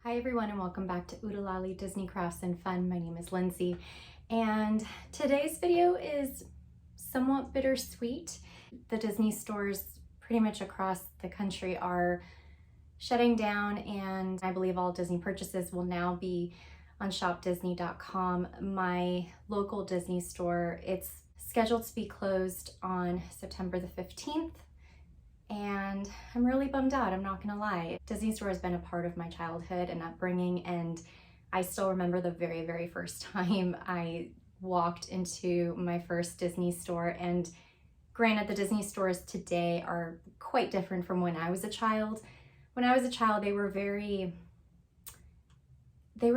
Hi everyone and welcome back to Oodalali Disney Crafts and Fun. My name is Lindsay and today's video is somewhat bittersweet. The Disney stores pretty much across the country are shutting down and I believe all Disney purchases will now be on shopdisney.com. My local Disney store, it's scheduled to be closed on September the 15th. And I'm really bummed out, I'm not gonna lie. Disney store has been a part of my childhood and upbringing, and I still remember the very first time I walked into my first Disney store. And granted, the Disney stores today are quite different from when I was a child. When I was a child, they were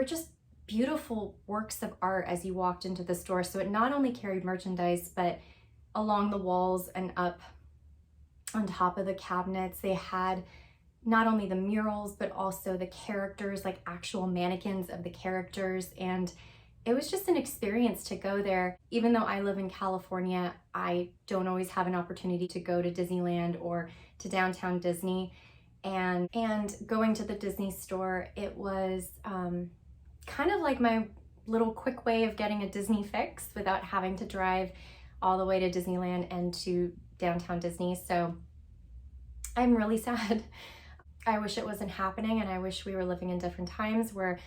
just beautiful works of art as you walked into the store. So it not only carried merchandise, but along the walls and up on top of the cabinets, they had not only the murals, but also the characters, like actual mannequins of the characters. And it was just an experience to go there. Even though I live in California, I don't always have an opportunity to go to Disneyland or to downtown Disney. And going to the Disney store, it was kind of like my little quick way of getting a Disney fix without having to drive all the way to Disneyland and to downtown Disney. So I'm really sad. I wish it wasn't happening, and I wish we were living in different times where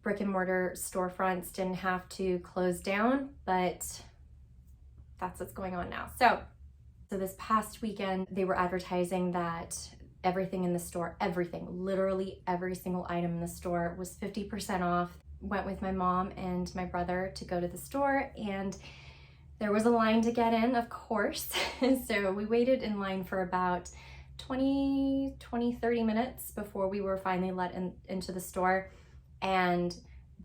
brick and mortar storefronts didn't have to close down, but that's what's going on now. So this past weekend, they were advertising that everything in the store, everything, literally every single item in the store was 50% off. Went with my mom and my brother to go to the store, and there was a line to get in, of course. So we waited in line for about 30 minutes before we were finally let into the store. And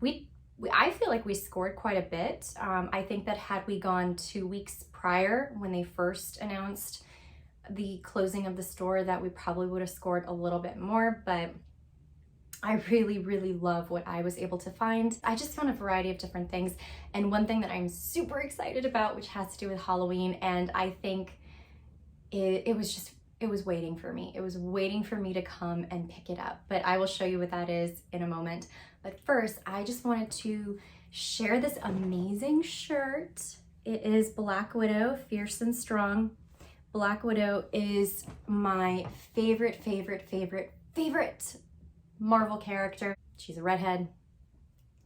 I feel like we scored quite a bit. I think that had we gone 2 weeks prior when they first announced the closing of the store, that we probably would have scored a little bit more, but I really love what I was able to find. I just found a variety of different things. And one thing that I'm super excited about, which has to do with Halloween, and I think it was waiting for me. It was waiting for me to come and pick it up. But I will show you what that is in a moment. But first, I just wanted to share this amazing shirt. It is Black Widow, Fierce and Strong. Black Widow is my favorite Marvel character. She's a redhead.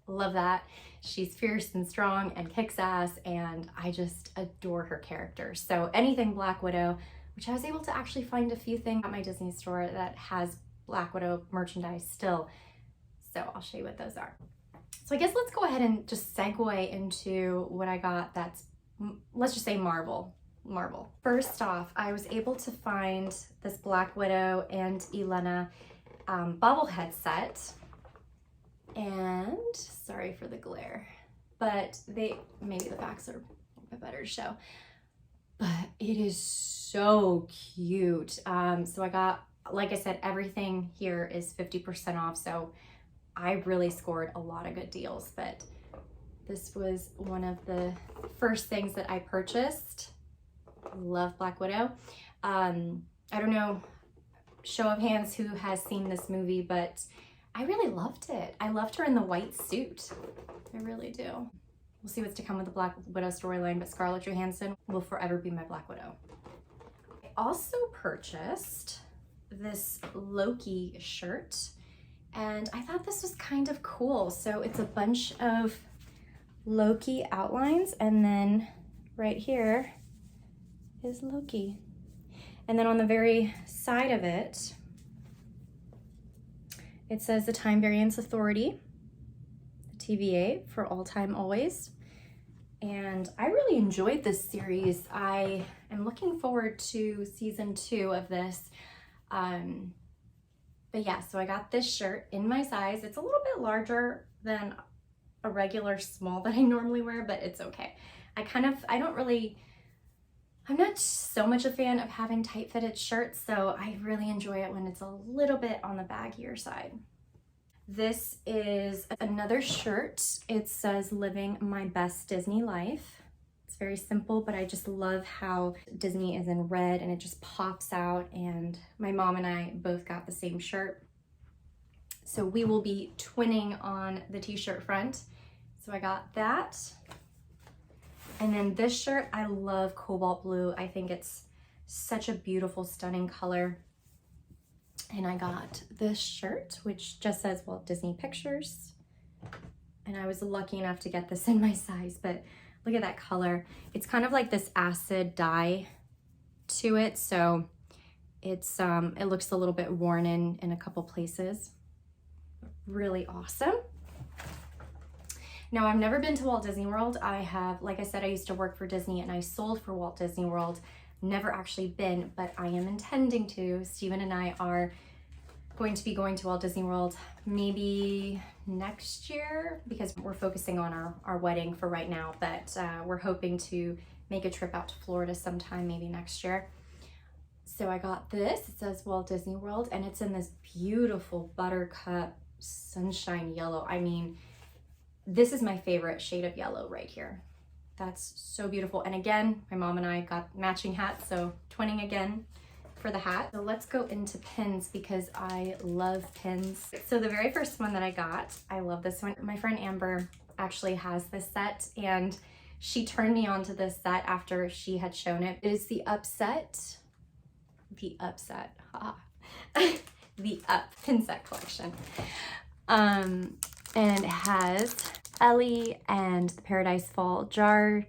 Love that. She's fierce and strong and kicks ass, and I just adore her character. So anything Black Widow, which I was able to actually find a few things at my Disney store that has Black Widow merchandise still. So I'll show you what those are. So I guess let's go ahead and just segue into what I got that's, let's just say Marvel. First off, I was able to find this Black Widow and Elena bobblehead set, and sorry for the glare, but maybe the backs are a bit better to show, but it is so cute. So I got, like I said, everything here is 50% off, so I really scored a lot of good deals. But this was one of the first things that I purchased. Love Black Widow. I don't know, show of hands, who has seen this movie, but I really loved it. I loved her in the white suit. I really do. We'll see what's to come with the Black Widow storyline, but Scarlett Johansson will forever be my Black Widow. I also purchased this Loki shirt, and I thought this was kind of cool. So it's a bunch of Loki outlines, and then right here is Loki. And then on the very side of it, it says the Time Variance Authority, the TVA, for all time always. And I really enjoyed this series. I am looking forward to season 2 of this. But yeah, so I got this shirt in my size. It's a little bit larger than a regular small that I normally wear, but it's okay. I'm not so much a fan of having tight fitted shirts, so I really enjoy it when it's a little bit on the baggier side. This is another shirt. It says Living My Best Disney Life. It's very simple, but I just love how Disney is in red and it just pops out, and my mom and I both got the same shirt. So we will be twinning on the t-shirt front. So I got that. And then this shirt, I love cobalt blue. I think it's such a beautiful, stunning color. And I got this shirt, which just says Walt Disney Pictures. And I was lucky enough to get this in my size, but look at that color. It's kind of like this acid dye to it. So it's it looks a little bit worn in a couple places. Really awesome. Now, I've never been to Walt Disney World. I have, like I said, I used to work for Disney and I sold for Walt Disney World. Never actually been, but I am intending to. Steven and I are going to be going to Walt Disney World maybe next year because we're focusing on our wedding for right now, but we're hoping to make a trip out to Florida sometime, maybe next year. So I got this. It says Walt Disney World and it's in this beautiful buttercup sunshine yellow. I mean, this is my favorite shade of yellow right here. That's so beautiful. And again, my mom and I got matching hats, so twinning again for the hat. So let's go into pins because I love pins. So the very first one that I got, I love this one. My friend Amber actually has this set and she turned me on to this set after she had shown it. It is the Upset, the Up pin set collection. And it has Ellie and the Paradise Fall jar,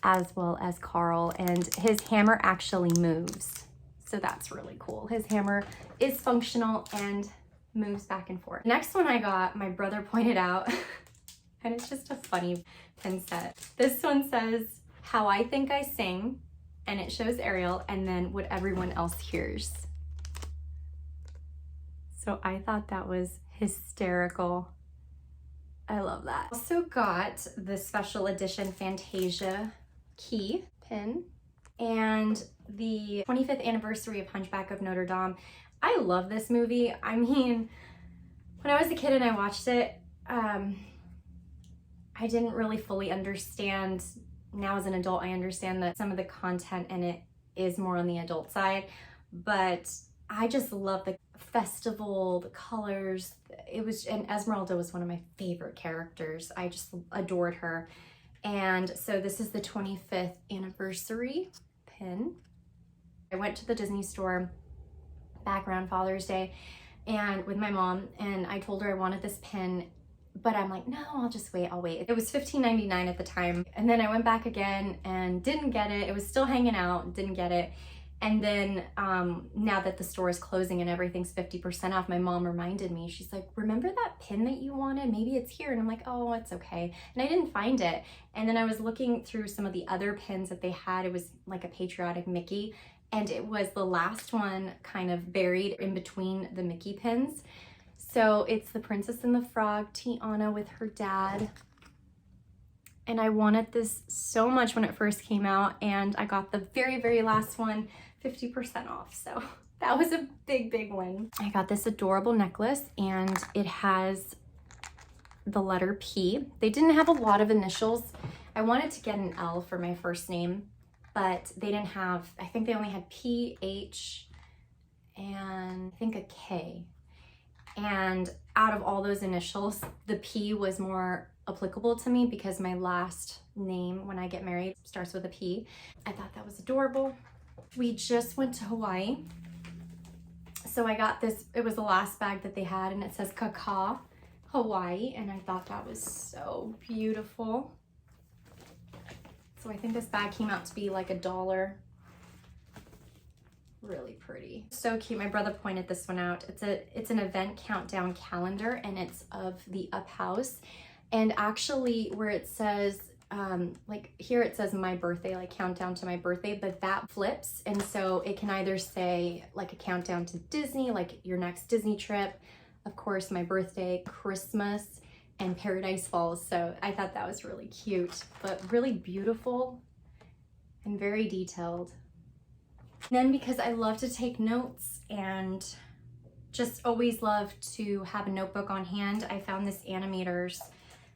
as well as Carl, and his hammer actually moves. So that's really cool. His hammer is functional and moves back and forth. Next one I got, my brother pointed out, and it's just a funny pin set. This one says, How I Think I Sing, and it shows Ariel, and then What Everyone Else Hears. So I thought that was hysterical. I love that. Also got the special edition Fantasia key pin and the 25th anniversary of Hunchback of Notre Dame. I love this movie. I mean, when I was a kid and I watched it, I didn't really fully understand. Now as an adult, I understand that some of the content in it is more on the adult side, but I just love the festival, the colors. And Esmeralda was one of my favorite characters. I just adored her. And so this is the 25th anniversary pin. I went to the Disney store back around Father's Day and with my mom, and I told her I wanted this pin, but I'm like, no, I'll just wait, I'll wait. It was $15.99 at the time. And then I went back again and didn't get it. It was still hanging out, didn't get it. And then now that the store is closing and everything's 50% off, my mom reminded me, she's like, remember that pin that you wanted? Maybe it's here. And I'm like, oh, it's okay. And I didn't find it. And then I was looking through some of the other pins that they had. It was like a patriotic Mickey. And it was the last one kind of buried in between the Mickey pins. So it's the Princess and the Frog, Tiana with her dad. And I wanted this so much when it first came out. And I got the very, very last one 50% off. So that was a big, big win. I got this adorable necklace and it has the letter P. They didn't have a lot of initials. I wanted to get an L for my first name, but they didn't have, I think they only had P, H, and I think a K. And out of all those initials, the P was more applicable to me because my last name when I get married starts with a P. I thought that was adorable. We just went to Hawaii. So I got this, it was the last bag that they had and it says Kaka Hawaii, and I thought that was so beautiful. So I think this bag came out to be like $1. Really pretty. So cute. My brother pointed this one out. It's an event countdown calendar and it's of the Up House. And actually where it says, like here it says my birthday, like countdown to my birthday, but that flips. And so it can either say like a countdown to Disney, like your next Disney trip, of course, my birthday, Christmas, and Paradise Falls. So I thought that was really cute, but really beautiful and very detailed. And then because I love to take notes and just always love to have a notebook on hand, I found this animator's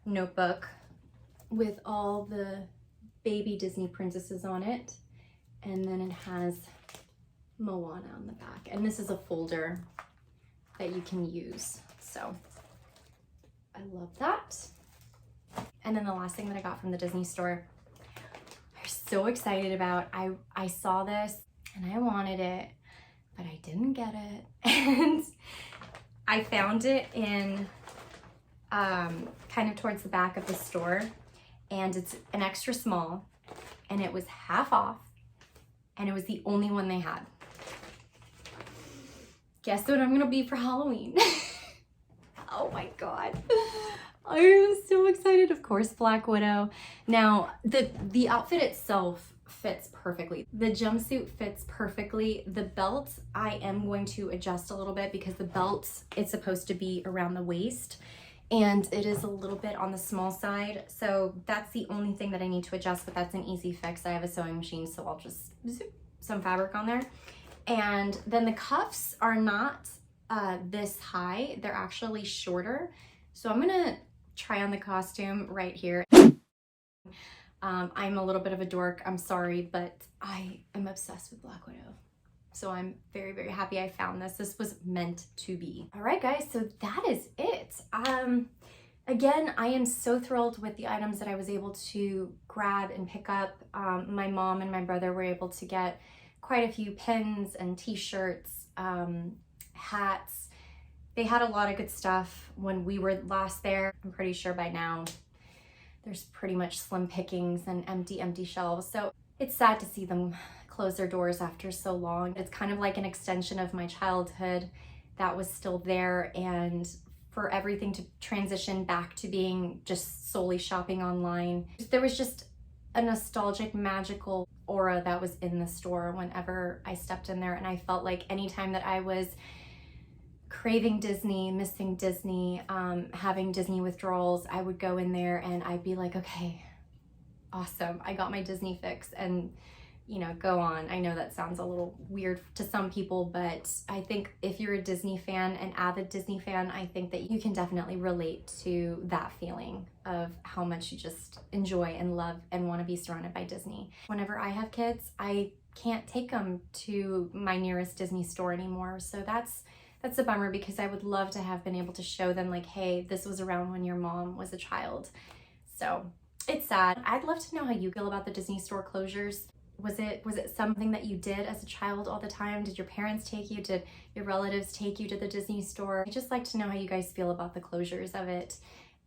notebook with all the baby Disney princesses on it. And then it has Moana on the back. And this is a folder that you can use. So I love that. And then the last thing that I got from the Disney store, I'm so excited about. I saw this and I wanted it, but I didn't get it. And I found it in kind of towards the back of the store, and it's an extra small, and it was half off, and it was the only one they had. Guess what I'm gonna be for Halloween? Oh my God. I am so excited. Of course, Black Widow. Now, the outfit itself fits perfectly. The jumpsuit fits perfectly. The belt, I am going to adjust a little bit because the belt, it's supposed to be around the waist, and it is a little bit on the small side. So that's the only thing that I need to adjust, but that's an easy fix. I have a sewing machine, so I'll just zip some fabric on there. And then the cuffs are not this high. They're actually shorter. So I'm gonna try on the costume right here. I'm a little bit of a dork, I'm sorry, but I am obsessed with Black Widow. So I'm very, very happy I found this. This was meant to be. All right, guys, so that is it. Again, I am so thrilled with the items that I was able to grab and pick up. My mom and my brother were able to get quite a few pins and t-shirts, hats. They had a lot of good stuff when we were last there. I'm pretty sure by now there's pretty much slim pickings and empty shelves. So it's sad to see them close their doors after so long. It's kind of like an extension of my childhood that was still there, and for everything to transition back to being just solely shopping online, there was just a nostalgic, magical aura that was in the store whenever I stepped in there. And I felt like anytime that I was craving Disney, missing Disney, having Disney withdrawals, I would go in there and I'd be like, okay, awesome, I got my Disney fix, and you know, go on. I know that sounds a little weird to some people, but I think if you're a Disney fan, an avid Disney fan, I think that you can definitely relate to that feeling of how much you just enjoy and love and want to be surrounded by Disney. Whenever I have kids, I can't take them to my nearest Disney store anymore. So that's a bummer, because I would love to have been able to show them like, hey, this was around when your mom was a child. So it's sad. I'd love to know how you feel about the Disney store closures. Was it something that you did as a child all the time? Did your parents take you? Did your relatives take you to the Disney store? I'd just like to know how you guys feel about the closures of it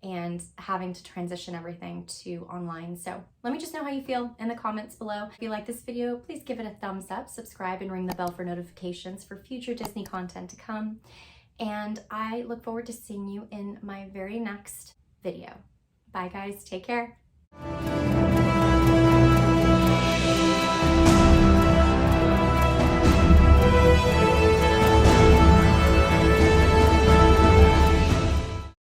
and having to transition everything to online. So let me just know how you feel in the comments below. If you like this video, please give it a thumbs up, subscribe, and ring the bell for notifications for future Disney content to come. And I look forward to seeing you in my very next video. Bye guys, take care.